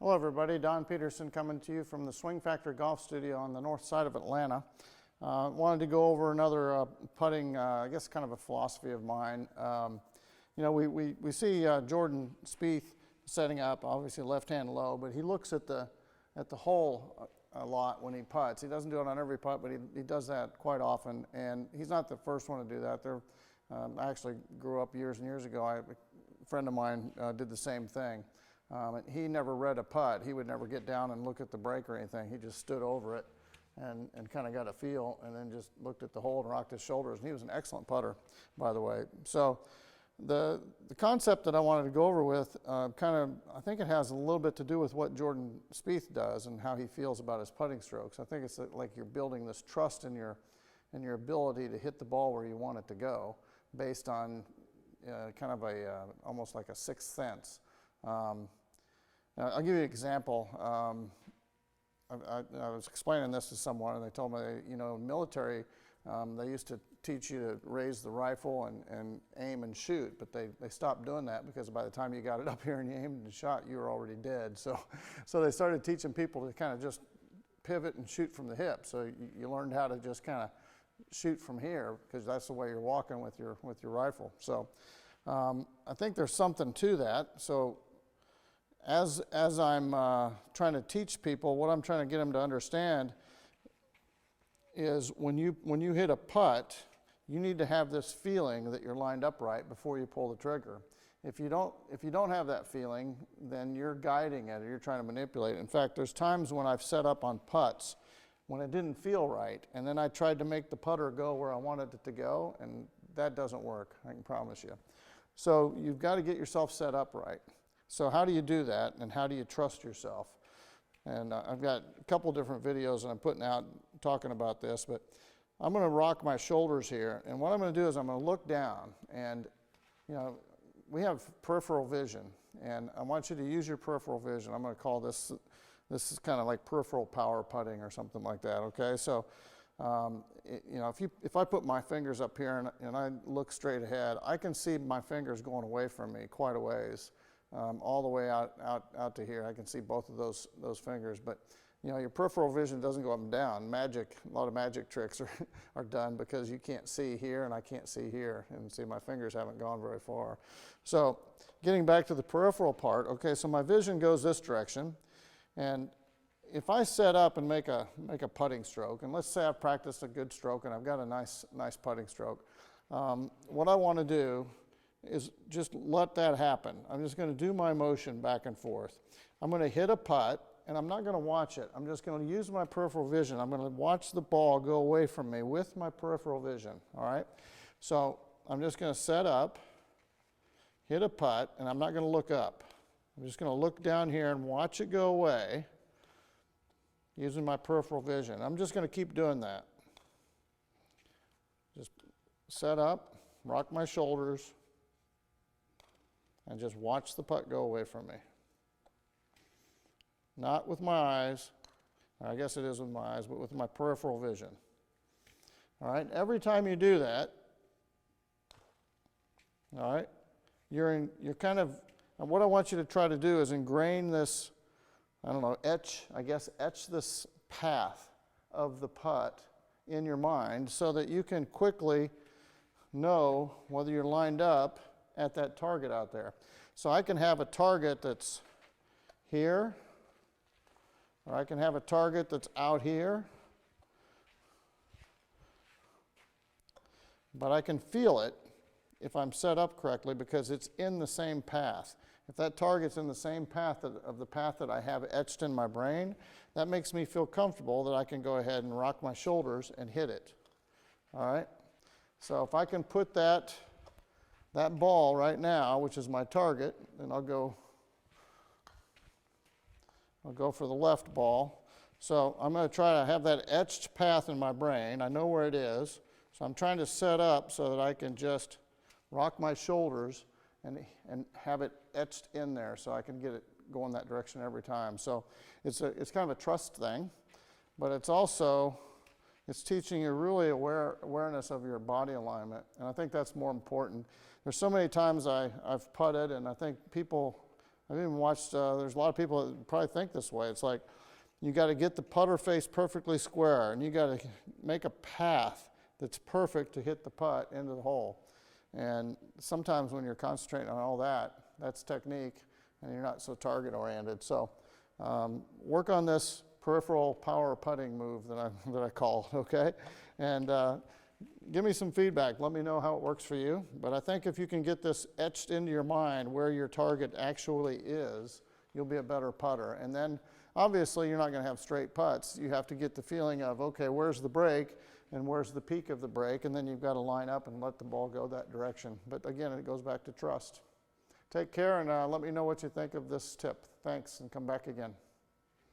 Hello everybody, Don Peterson coming to you from the Swing Factory Golf Studio on the north side of Atlanta. Wanted to go over another putting, I guess kind of a philosophy of mine. You know, we see Jordan Spieth setting up, obviously left hand low, but he looks at the hole a lot when he putts. He doesn't do it on every putt, but he does that quite often, and he's not the first one to do that. I actually grew up years and years ago. A friend of mine did the same thing. He never read a putt. He would never get down and look at the break or anything. He just stood over it and kind of got a feel and then just looked at the hole and rocked his shoulders. And he was an excellent putter, by the way. So the concept that I wanted to go over with I think it has a little bit to do with what Jordan Spieth does and how he feels about his putting strokes. I think it's like you're building this trust in your ability to hit the ball where you want it to go based on kind of almost like a sixth sense. I'll give you an example. I was explaining this to someone, and they told me, you know, in military, they used to teach you to raise the rifle and aim and shoot, but they stopped doing that because by the time you got it up here and you aimed and shot, you were already dead. So they started teaching people to kind of just pivot and shoot from the hip. So you learned how to just kind of shoot from here because that's the way you're walking with your rifle. So I think there's something to that. So as I'm trying to teach people, what I'm trying to get them to understand is when you hit a putt, you need to have this feeling that you're lined up right before you pull the trigger. If you don't have that feeling, then you're guiding it or you're trying to manipulate it. In fact, there's times when I've set up on putts when it didn't feel right, and then I tried to make the putter go where I wanted it to go, and that doesn't work, I can promise you. So you've got to get yourself set up right. So how do you do that, and how do you trust yourself? And I've got a couple different videos that I'm putting out talking about this, but I'm going to rock my shoulders here, and what I'm going to do is I'm going to look down, and you know, we have peripheral vision, and I want you to use your peripheral vision. I'm going to call this is kind of like peripheral power putting or something like that, okay? So you know, if I put my fingers up here and I look straight ahead, I can see my fingers going away from me quite a ways. All the way out to here. I can see both of those fingers, but you know, your peripheral vision doesn't go up and down. A lot of magic tricks are done because you can't see here and I can't see here, and see my fingers haven't gone very far. So getting back to the peripheral part, okay, so my vision goes this direction, and if I set up and make a putting stroke, and let's say I've practiced a good stroke and I've got a nice putting stroke, what I want to do is just let that happen. I'm just going to do my motion back and forth. I'm going to hit a putt, and I'm not going to watch it. I'm just going to use my peripheral vision. I'm going to watch the ball go away from me with my peripheral vision, all right? So I'm just going to set up, hit a putt, and I'm not going to look up. I'm just going to look down here and watch it go away using my peripheral vision. I'm just going to keep doing that. Just set up, rock my shoulders, and just watch the putt go away from me. Not with my eyes, I guess it is with my eyes, but with my peripheral vision. All right, every time you do that, all right, you're kind of, and what I want you to try to do is ingrain this, I don't know, etch this path of the putt in your mind so that you can quickly know whether you're lined up at that target out there. So I can have a target that's here, or I can have a target that's out here, but I can feel it if I'm set up correctly because it's in the same path. If that target's in the same path of the path that I have etched in my brain, that makes me feel comfortable that I can go ahead and rock my shoulders and hit it. All right? So if I can put that ball right now, which is my target, and I'll go for the left ball. So I'm going to try to have that etched path in my brain. I know where it is. So I'm trying to set up so that I can just rock my shoulders and have it etched in there so I can get it going that direction every time. So it's kind of a trust thing, but it's also, it's teaching you really awareness of your body alignment, and I think that's more important. There's so many times I've putted, and I think people I've even watched, there's a lot of people that probably think this way. It's like, you got to get the putter face perfectly square, and you got to make a path that's perfect to hit the putt into the hole. And sometimes when you're concentrating on all that, that's technique, and you're not so target oriented. So work on this peripheral power putting move that I call, okay? And give me some feedback. Let me know how it works for you. But I think if you can get this etched into your mind where your target actually is, you'll be a better putter. And then obviously you're not going to have straight putts. You have to get the feeling of, okay, where's the break and where's the peak of the break, and then you've got to line up and let the ball go that direction. But again, it goes back to trust. Take care, and let me know what you think of this tip. Thanks, and come back again.